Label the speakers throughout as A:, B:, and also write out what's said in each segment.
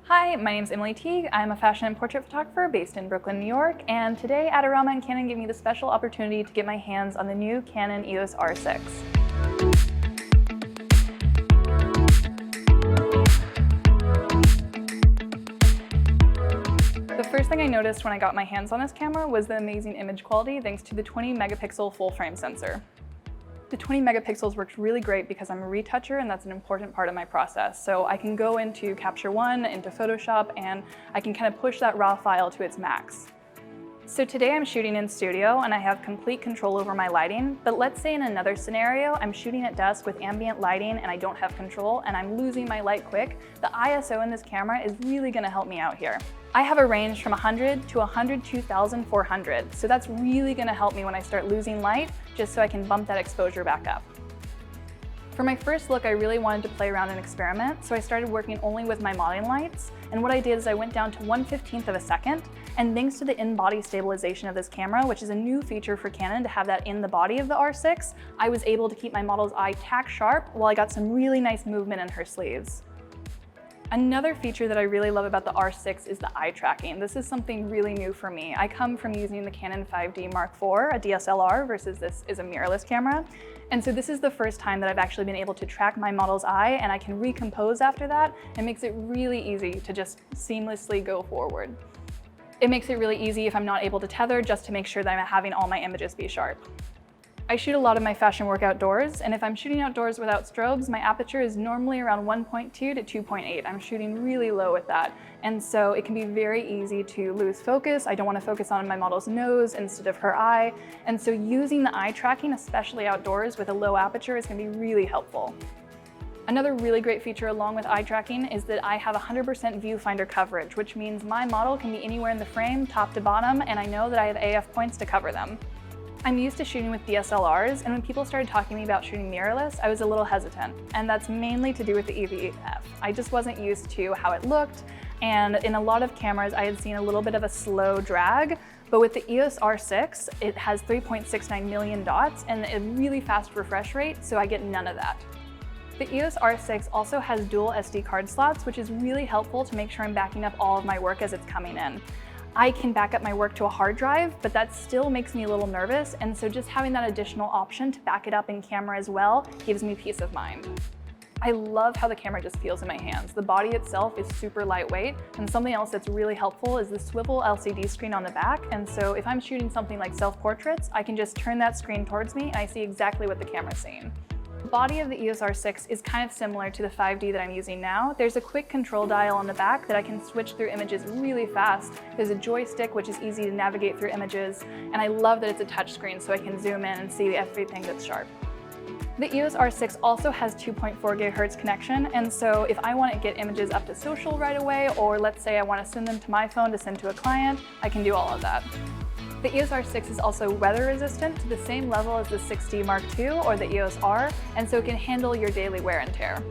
A: Hi, my name is Emily Teague. I'm a fashion and portrait photographer based in Brooklyn, New York, and today Adorama and Canon gave me the special opportunity to get my hands on the new Canon EOS R6. The first thing I noticed when I got my hands on this camera was the amazing image quality thanks to the 20 megapixel full frame sensor. The 20 megapixels works really great because I'm a retoucher and that's an important part of my process. So I can go into Capture One, into Photoshop, and I can kind of push that raw file to its max. So today I'm shooting in studio and I have complete control over my lighting, but let's say in another scenario, I'm shooting at dusk with ambient lighting and I don't have control and I'm losing my light quick. The ISO in this camera is really gonna help me out here. I have a range from 100 to 102,400, so that's really gonna help me when I start losing light, just so I can bump that exposure back up. For my first look, I really wanted to play around and experiment, so I started working only with my modeling lights, and what I did is I went down to 1/15 of a second, and thanks to the in-body stabilization of this camera, which is a new feature for Canon to have that in the body of the R6, I was able to keep my model's eye tack sharp while I got some really nice movement in her sleeves. Another feature that I really love about the R6 is the eye tracking. This is something really new for me. I come from using the Canon 5D Mark IV, a DSLR, versus this is a mirrorless camera. And so this is the first time that I've actually been able to track my model's eye and I can recompose after that. It makes it really easy to just seamlessly go forward. It makes it really easy if I'm not able to tether just to make sure that I'm having all my images be sharp. I shoot a lot of my fashion work outdoors, and if I'm shooting outdoors without strobes, my aperture is normally around 1.2 to 2.8. I'm shooting really low with that, and so it can be very easy to lose focus. I don't want to focus on my model's nose instead of her eye, and so using the eye tracking, especially outdoors with a low aperture, is going to be really helpful. Another really great feature along with eye tracking is that I have 100% viewfinder coverage, which means my model can be anywhere in the frame, top to bottom, and I know that I have AF points to cover them. I'm used to shooting with DSLRs, and when people started talking to me about shooting mirrorless, I was a little hesitant, and that's mainly to do with the EVF. I just wasn't used to how it looked, and in a lot of cameras I had seen a little bit of a slow drag, but with the EOS R6, it has 3.69 million dots and a really fast refresh rate, so I get none of that. The EOS R6 also has dual SD card slots, which is really helpful to make sure I'm backing up all of my work as it's coming in. I can back up my work to a hard drive, but that still makes me a little nervous, and so just having that additional option to back it up in camera as well gives me peace of mind. I love how the camera just feels in my hands. The body itself is super lightweight, and something else that's really helpful is the swivel LCD screen on the back, and so if I'm shooting something like self-portraits, I can just turn that screen towards me and I see exactly what the camera's seeing. The body of the EOS R6 is kind of similar to the 5D that I'm using now. There's a quick control dial on the back that I can switch through images really fast. There's a joystick which is easy to navigate through images, and I love that it's a touchscreen so I can zoom in and see everything that's sharp. The EOS R6 also has 2.4 GHz connection, and so if I want to get images up to social right away, or let's say I want to send them to my phone to send to a client, I can do all of that. The EOS R6 is also weather resistant to the same level as the 6D Mark II or the EOS R, and so it can handle your daily wear and tear.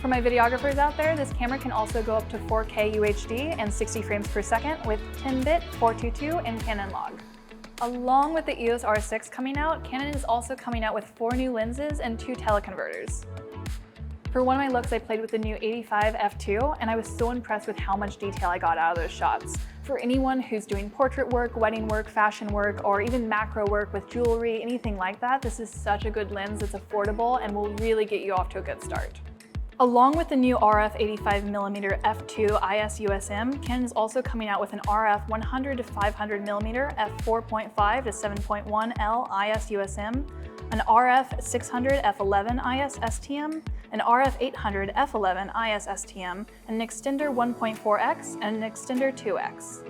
A: For my videographers out there, this camera can also go up to 4K UHD and 60 frames per second with 10-bit 422 and Canon Log. Along with the EOS R6 coming out, Canon is also coming out with 4 new lenses and 2 teleconverters. For one of my looks, I played with the new 85 f2, and I was so impressed with how much detail I got out of those shots. For anyone who's doing portrait work, wedding work, fashion work, or even macro work with jewelry, anything like that, this is such a good lens. It's affordable and will really get you off to a good start. Along with the new RF 85mm f2 IS-USM, Canon is also coming out with an RF 100 to 500mm f4.5 to 7.1L IS-USM, an RF 600 f11 IS-STM, an RF 800 f11 IS-STM, an extender 1.4x, and an extender 2x.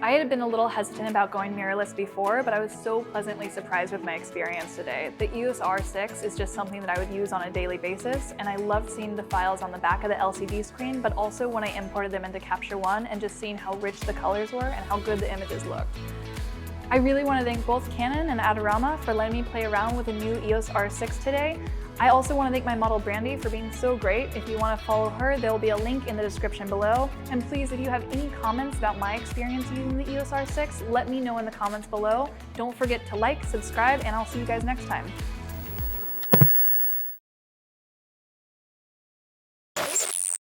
A: I had been a little hesitant about going mirrorless before, but I was so pleasantly surprised with my experience today. The EOS R6 is just something that I would use on a daily basis, and I loved seeing the files on the back of the LCD screen, but also when I imported them into Capture One and just seeing how rich the colors were and how good the images looked. I really want to thank both Canon and Adorama for letting me play around with the new EOS R6 today. I also want to thank my model Brandy for being so great. If you want to follow her, there will be a link in the description below. And please, if you have any comments about my experience using the EOS R6, let me know in the comments below. Don't forget to like, subscribe, and I'll see you guys next time.